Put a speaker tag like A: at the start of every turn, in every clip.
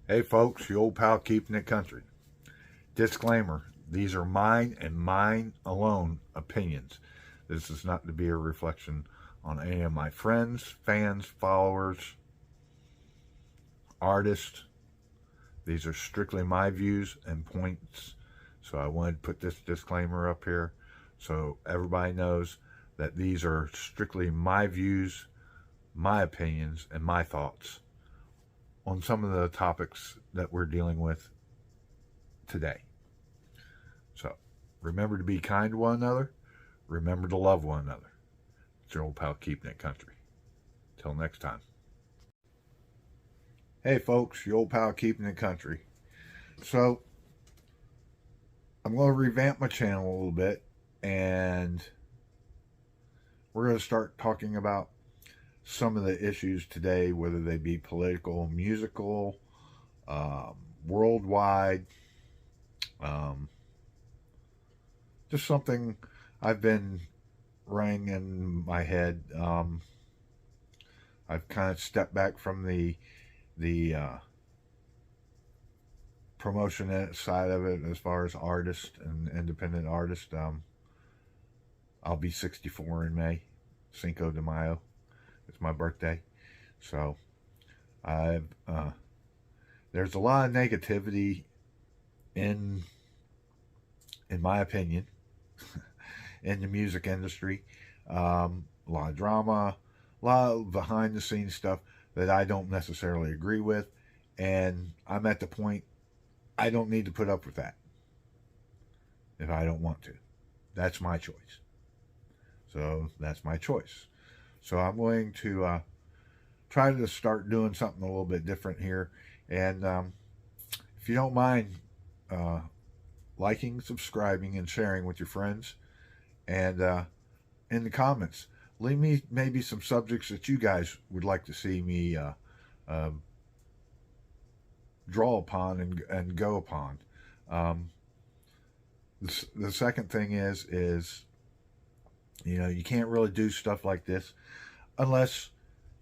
A: Hey folks, your old pal keeping it country. Disclaimer, these are mine and mine alone opinions. This is not to be a reflection on any of my friends, fans, followers, artists. These are strictly my views and points. So I wanted to put this disclaimer up here so everybody knows that these are strictly my views, my opinions, and my thoughts on some of the topics that we're dealing with today. So remember to be kind to one another. Remember to love one another. It's your old pal keeping it country. Till next time. Hey folks, your old pal keeping it country. So I'm going to revamp my channel a little bit, and we're going to start talking about some of the issues today, whether they be political, musical, worldwide, just something I've been running in my head. I've kind of stepped back from the promotion side of it as far as artist and independent artist. I'll be 64 in May, Cinco de Mayo. It's my birthday, so I've there's a lot of negativity in my opinion, in the music industry. A lot of drama, a lot of behind the scenes stuff that I don't necessarily agree with, and I'm at the point I don't need to put up with that if I don't want to. That's my choice. So that's my choice. So I'm going to try to start doing something a little bit different here. And if you don't mind liking, subscribing, and sharing with your friends, and in the comments, leave me maybe some subjects that you guys would like to see me draw upon and go upon. The second thing is you can't really do stuff like this unless,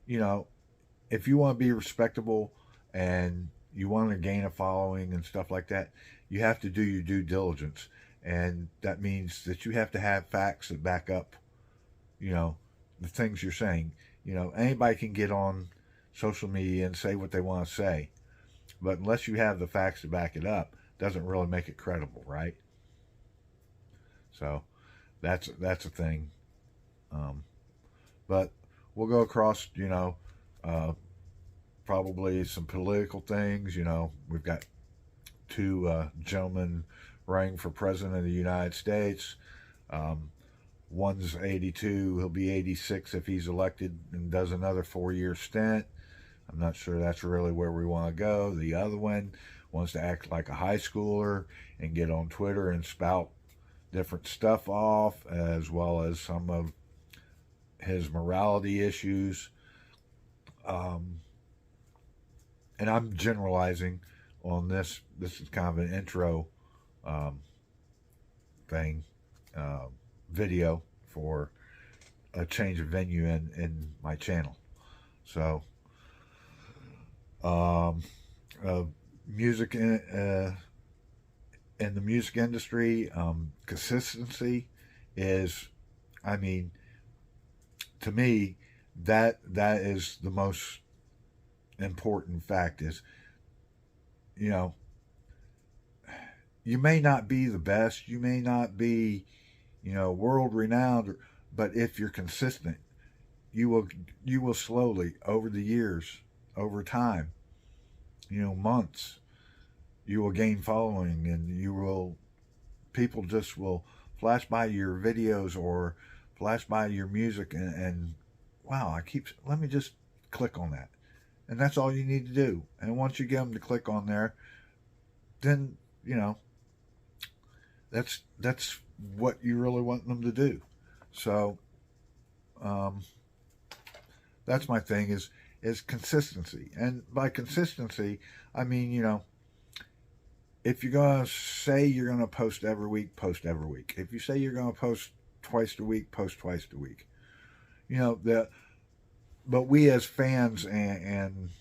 A: if you want to be respectable and you want to gain a following and stuff like that, you have to do your due diligence. And that means that you have to have facts that back up, the things you're saying. Anybody can get on social media and say what they want to say, but unless you have the facts to back it up, doesn't really make it credible, right? So that's a thing. But we'll go across, probably some political things. We've got two gentlemen running for president of the United States. One's 82, he'll be 86 if he's elected and does another 4-year stint. I'm not sure that's really where we want to go. The other one wants to act like a high schooler and get on Twitter and spout different stuff off, as well as some of his morality issues. And I'm generalizing on this. This is kind of an intro thing, video for a change of venue in my channel. So, music in the music industry, consistency is, to me, that is the most important fact. Is, you may not be the best, you may not be, world renowned, but if you're consistent, you will slowly, over the years, over time, months, you will gain following, and people just will flash by your videos or flash by your music, and wow, let me just click on that. And that's all you need to do. And once you get them to click on there, then, that's what you really want them to do. So, that's my thing is consistency. And by consistency, I mean, if you're going to say you're going to post every week, post every week. If you say you're going to post twice a week, post twice a week. But we as fans and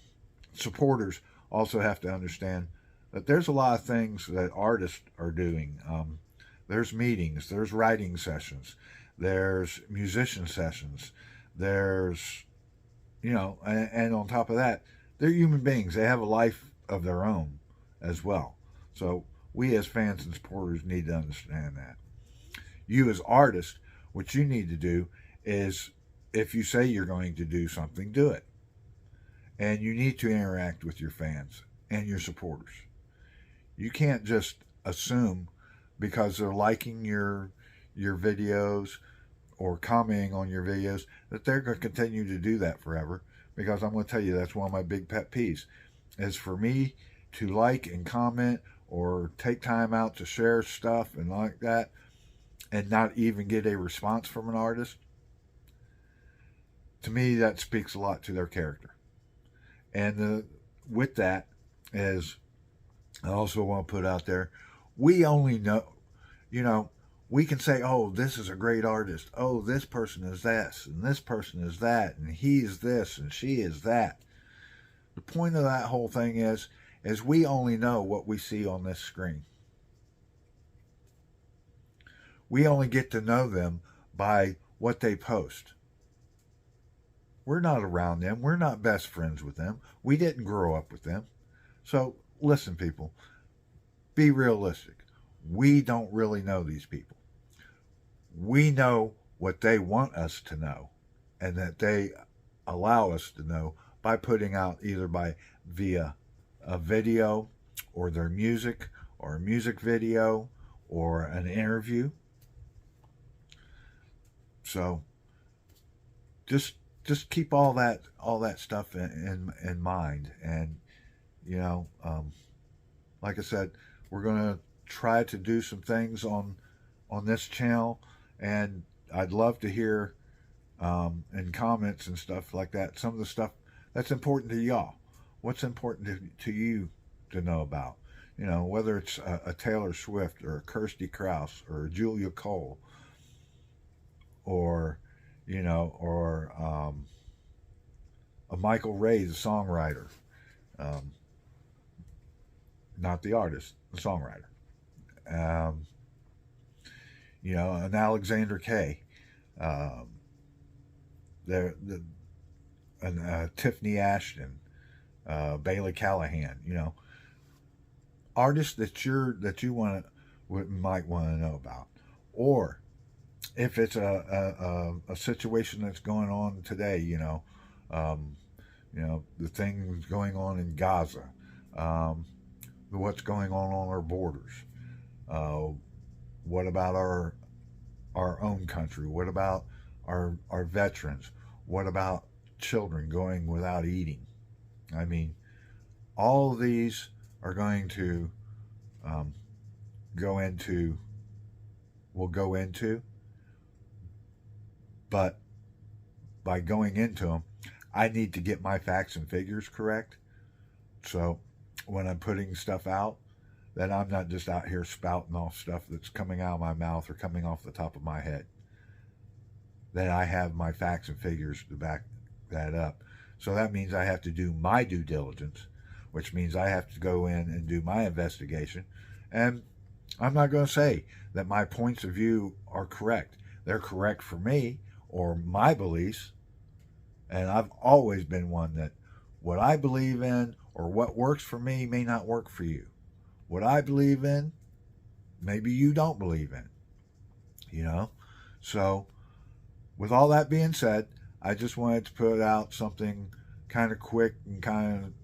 A: supporters also have to understand that there's a lot of things that artists are doing. There's meetings, there's writing sessions, there's musician sessions, there's, and on top of that, they're human beings. They have a life of their own as well. So we as fans and supporters need to understand that. You as artists, what you need to do is, if you say you're going to do something, do it. And you need to interact with your fans and your supporters. You can't just assume because they're liking your videos or commenting on your videos that they're going to continue to do that forever. Because I'm going to tell you, that's one of my big pet peeves, is for me to like and comment or take time out to share stuff and like that and not even get a response from an artist. To me, that speaks a lot to their character. And with that, is I also want to put out there, we only know, we can say, oh, this is a great artist. Oh, this person is this, and this person is that, and he's this, and she is that. The point of that whole thing is we only know what we see on this screen. We only get to know them by what they post. We're not around them. We're not best friends with them. We didn't grow up with them. So listen, people, be realistic. We don't really know these people. We know what they want us to know, and that they allow us to know by putting out either via a video or their music or a music video or an interview. So just keep all that stuff in mind. And like I said, we're gonna try to do some things on this channel, and I'd love to hear in comments and stuff like that some of the stuff that's important to y'all. What's important to you to know about? Whether it's a Taylor Swift or a Kirsty Krause or a Julia Cole, or a Michael Ray, the songwriter, not the artist, the songwriter. An Alexander Kay, Tiffany Ashton, Bailey Callahan. Artists that you might want to know about, or if it's a situation that's going on today, the things going on in Gaza, what's going on our borders. What about our own country? What about our veterans? What about children going without eating? I mean, all of these are going to go into, but by going into them, I need to get my facts and figures correct. So when I'm putting stuff out, that I'm not just out here spouting off stuff that's coming out of my mouth or coming off the top of my head. That I have my facts and figures to back that up. So that means I have to do my due diligence, which means I have to go in and do my investigation. And I'm not going to say that my points of view are correct. They're correct for me or my beliefs. And I've always been one that what I believe in or what works for me may not work for you. What I believe in, maybe you don't believe in. So with all that being said, I just wanted to put out something kind of quick and kind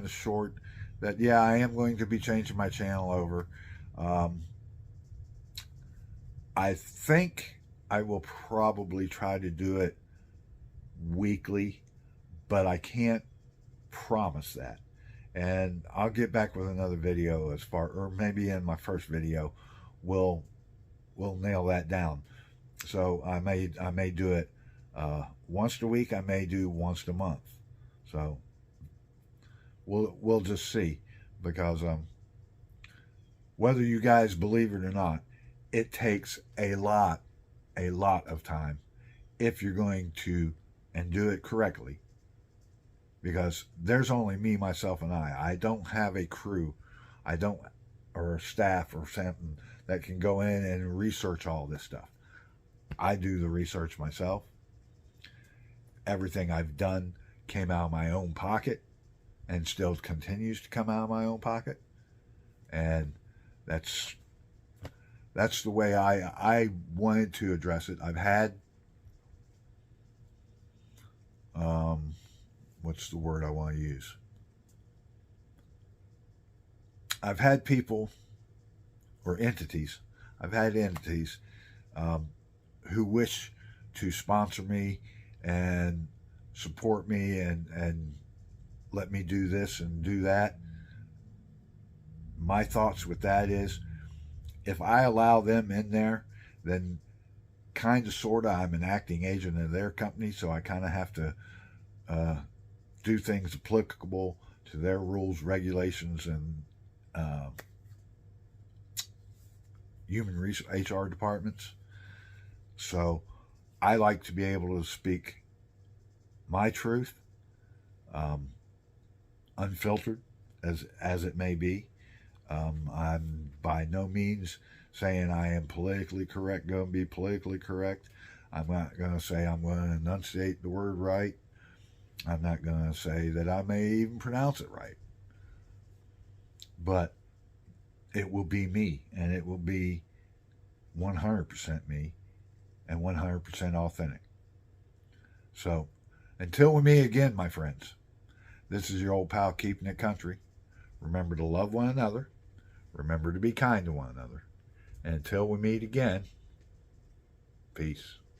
A: of short, that I am going to be changing my channel over. I think I will probably try to do it weekly, but I can't promise that. And I'll get back with another video or maybe in my first video, we'll nail that down. So I may do it once a week. I may do once a month. So we'll just see, because whether you guys believe it or not, it takes a lot of time if you're going to, and do it correctly, because there's only me, myself, and I. I don't have a crew. I don't, or a staff or something that can go in and research all this stuff. I do the research myself. Everything I've done came out of my own pocket and still continues to come out of my own pocket. And that's the way I wanted to address it. I've had what's the word I want to use? I've had people or entities. I've had entities who wish to sponsor me and support me and let me do this and do that. My thoughts with that is, if I allow them in there, then kind of, sort of, I'm an acting agent of their company, so I kind of have to do things applicable to their rules, regulations, and human resource HR departments. So I like to be able to speak my truth, unfiltered as it may be. I'm by no means saying I am politically correct, going to be politically correct. I'm not going to say I'm going to enunciate the word right. I'm not going to say that I may even pronounce it right. But it will be me, and it will be 100% me and 100% authentic. So, until we meet again, my friends, this is your old pal keeping it country. Remember to love one another. Remember to be kind to one another. And until we meet again, peace.